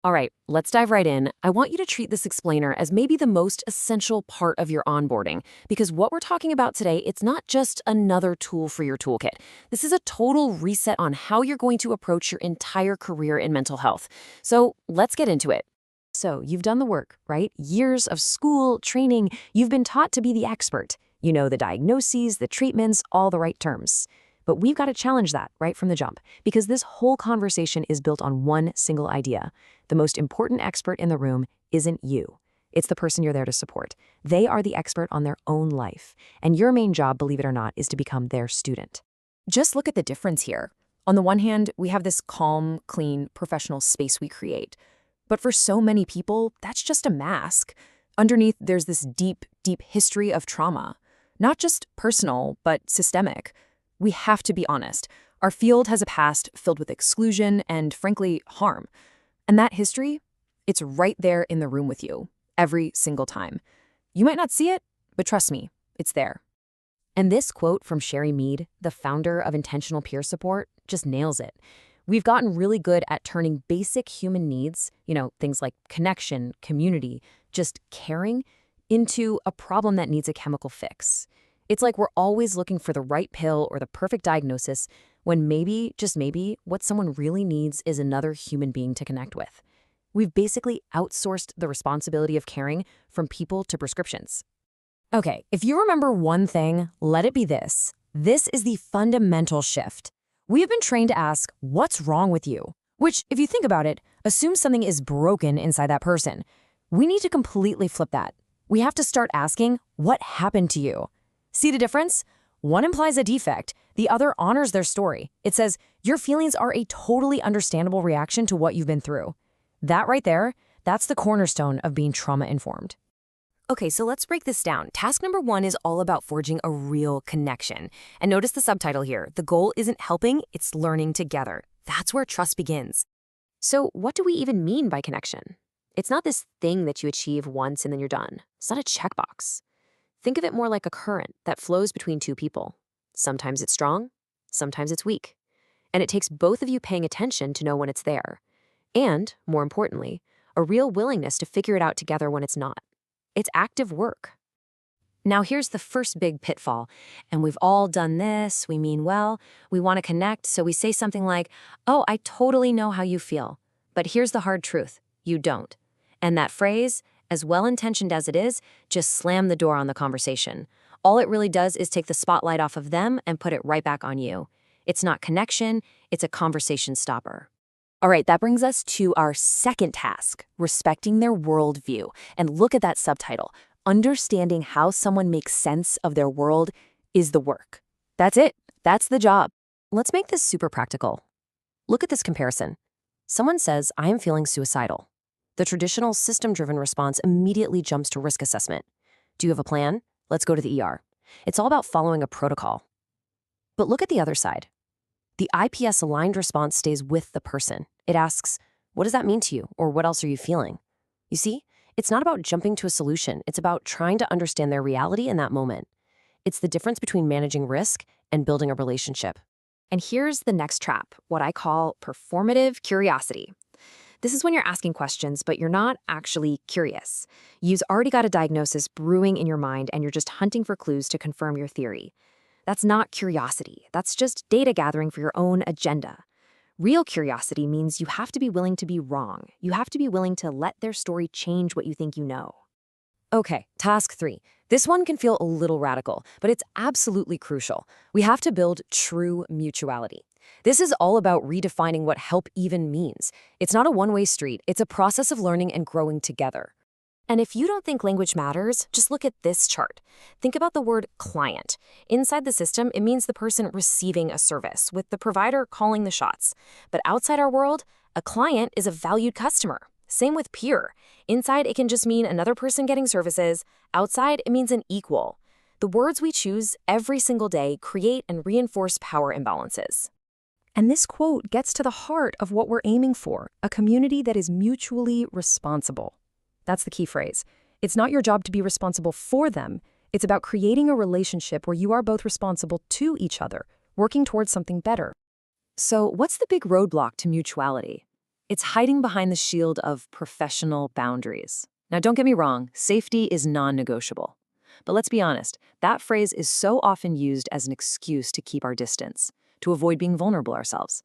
All right, let's dive right in. I want you to treat this explainer as maybe the most essential part of your onboarding, because what we're talking about today, it's not just another tool for your toolkit. This is a total reset on how you're going to approach your entire career in mental health. So let's get into it. So you've done the work, right? Years of school, training, you've been taught to be the expert. You know the diagnoses, the treatments, all the right terms. But we've got to challenge that right from the jump, because this whole conversation is built on one single idea. The most important expert in the room isn't you. It's the person you're there to support. They are the expert on their own life, and your main job, believe it or not, is to become their student. Just look at the difference here. On the one hand, we have this calm, clean, professional space we create. But for so many people, that's just a mask. Underneath, there's this deep, deep history of trauma. Not just personal, but systemic. We have to be honest. Our field has a past filled with exclusion and, frankly, harm. And that history, it's right there in the room with you, every single time. You might not see it, but trust me, it's there. And this quote from Sherry Mead, the founder of Intentional Peer Support, just nails it. We've gotten really good at turning basic human needs, things like connection, community, just caring, into a problem that needs a chemical fix. It's like we're always looking for the right pill or the perfect diagnosis when maybe, just maybe, what someone really needs is another human being to connect with. We've basically outsourced the responsibility of caring from people to prescriptions. Okay, if you remember one thing, let it be this. This is the fundamental shift. We have been trained to ask, what's wrong with you? Which, if you think about it, assumes something is broken inside that person. We need to completely flip that. We have to start asking, what happened to you? See the difference? One implies a defect, the other honors their story. It says, your feelings are a totally understandable reaction to what you've been through. That right there, that's the cornerstone of being trauma-informed. Okay, so let's break this down. Task number 1 is all about forging a real connection. And notice the subtitle here. The goal isn't helping, it's learning together. That's where trust begins. So what do we even mean by connection? It's not this thing that you achieve once and then you're done. It's not a checkbox. Think of it more like a current that flows between two people. Sometimes it's strong, sometimes it's weak. And it takes both of you paying attention to know when it's there. And, more importantly, a real willingness to figure it out together when it's not. It's active work. Now here's the first big pitfall. And we've all done this, we mean well, we want to connect, so we say something like, oh, I totally know how you feel. But here's the hard truth, you don't. And that phrase, as well-intentioned as it is, just slam the door on the conversation. All it really does is take the spotlight off of them and put it right back on you. It's not connection, it's a conversation stopper. All right, that brings us to our second task, respecting their worldview. And look at that subtitle. Understanding how someone makes sense of their world is the work. That's it. That's the job. Let's make this super practical. Look at this comparison. Someone says, I am feeling suicidal. The traditional system-driven response immediately jumps to risk assessment. Do you have a plan? Let's go to the ER. It's all about following a protocol. But look at the other side. The IPS-aligned response stays with the person. It asks, what does that mean to you? Or what else are you feeling? You see, it's not about jumping to a solution. It's about trying to understand their reality in that moment. It's the difference between managing risk and building a relationship. And here's the next trap, what I call performative curiosity. This is when you're asking questions, but you're not actually curious. You've already got a diagnosis brewing in your mind, and you're just hunting for clues to confirm your theory. That's not curiosity. That's just data gathering for your own agenda. Real curiosity means you have to be willing to be wrong. You have to be willing to let their story change what you think you know. Okay, task 3. This one can feel a little radical, but it's absolutely crucial. We have to build true mutuality. This is all about redefining what help even means. It's not a one-way street. It's a process of learning and growing together. And if you don't think language matters, just look at this chart. Think about the word client. Inside the system, it means the person receiving a service, with the provider calling the shots. But outside our world, a client is a valued customer. Same with peer. Inside, it can just mean another person getting services. Outside, it means an equal. The words we choose every single day create and reinforce power imbalances. And this quote gets to the heart of what we're aiming for, a community that is mutually responsible. That's the key phrase. It's not your job to be responsible for them. It's about creating a relationship where you are both responsible to each other, working towards something better. So what's the big roadblock to mutuality? It's hiding behind the shield of professional boundaries. Now, don't get me wrong, safety is non-negotiable. But let's be honest, that phrase is so often used as an excuse to keep our distance, to avoid being vulnerable ourselves.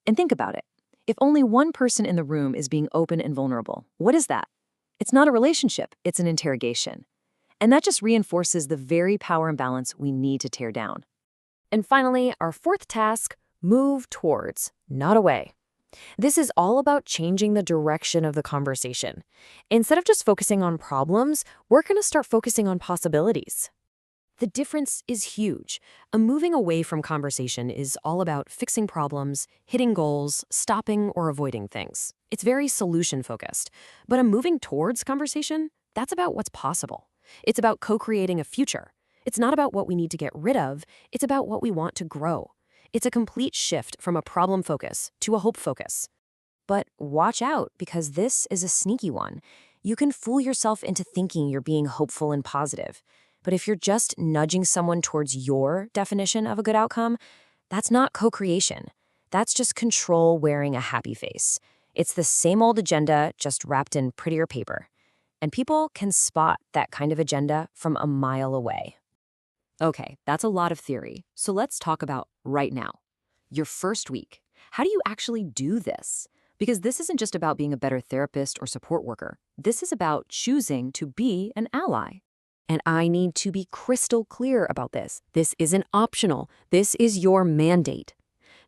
And think about it. If only one person in the room is being open and vulnerable, what is that? It's not a relationship, it's an interrogation. And that just reinforces the very power imbalance we need to tear down. And finally, our fourth task, move towards, not away. This is all about changing the direction of the conversation. Instead of just focusing on problems, we're going to start focusing on possibilities. The difference is huge. A moving away from conversation is all about fixing problems, hitting goals, stopping or avoiding things. It's very solution-focused. But a moving towards conversation, that's about what's possible. It's about co-creating a future. It's not about what we need to get rid of, it's about what we want to grow. It's a complete shift from a problem focus to a hope focus. But watch out, because this is a sneaky one. You can fool yourself into thinking you're being hopeful and positive. But if you're just nudging someone towards your definition of a good outcome, that's not co-creation. That's just control wearing a happy face. It's the same old agenda, just wrapped in prettier paper. And people can spot that kind of agenda from a mile away. Okay, that's a lot of theory. So let's talk about right now. Your first week. How do you actually do this? Because this isn't just about being a better therapist or support worker. This is about choosing to be an ally. And I need to be crystal clear about this. This isn't optional. This is your mandate.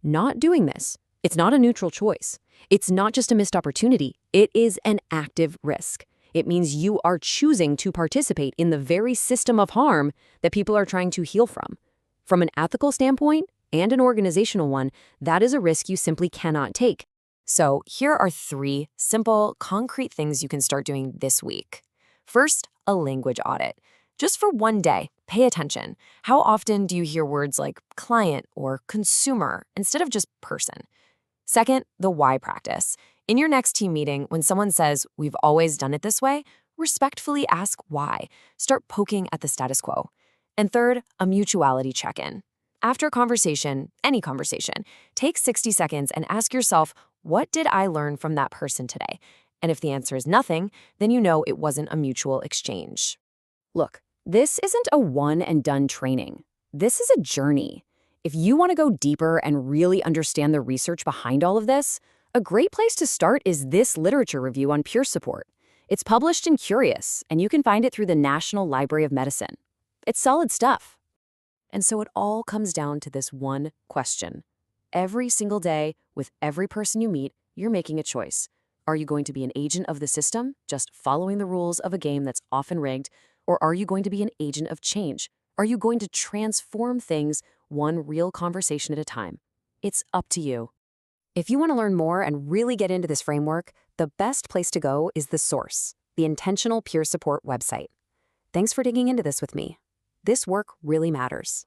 Not doing this, it's not a neutral choice. It's not just a missed opportunity. It is an active risk. It means you are choosing to participate in the very system of harm that people are trying to heal from. From an ethical standpoint and an organizational one, that is a risk you simply cannot take. So here are 3 simple, concrete things you can start doing this week. First, a language audit. Just for one day, pay attention. How often do you hear words like client or consumer instead of just person? Second, the why practice. In your next team meeting, when someone says, "We've always done it this way," respectfully ask why. Start poking at the status quo. And third, a mutuality check-in. After a conversation, any conversation, take 60 seconds and ask yourself, what did I learn from that person today? And if the answer is nothing, then you know it wasn't a mutual exchange. Look, this isn't a one-and-done training. This is a journey. If you want to go deeper and really understand the research behind all of this, a great place to start is this literature review on peer support. It's published in Curious, and you can find it through the National Library of Medicine. It's solid stuff. And so it all comes down to this one question. Every single day, with every person you meet, you're making a choice. Are you going to be an agent of the system, just following the rules of a game that's often rigged, or are you going to be an agent of change? Are you going to transform things one real conversation at a time? It's up to you. If you want to learn more and really get into this framework, the best place to go is The Source, the Intentional Peer Support website. Thanks for digging into this with me. This work really matters.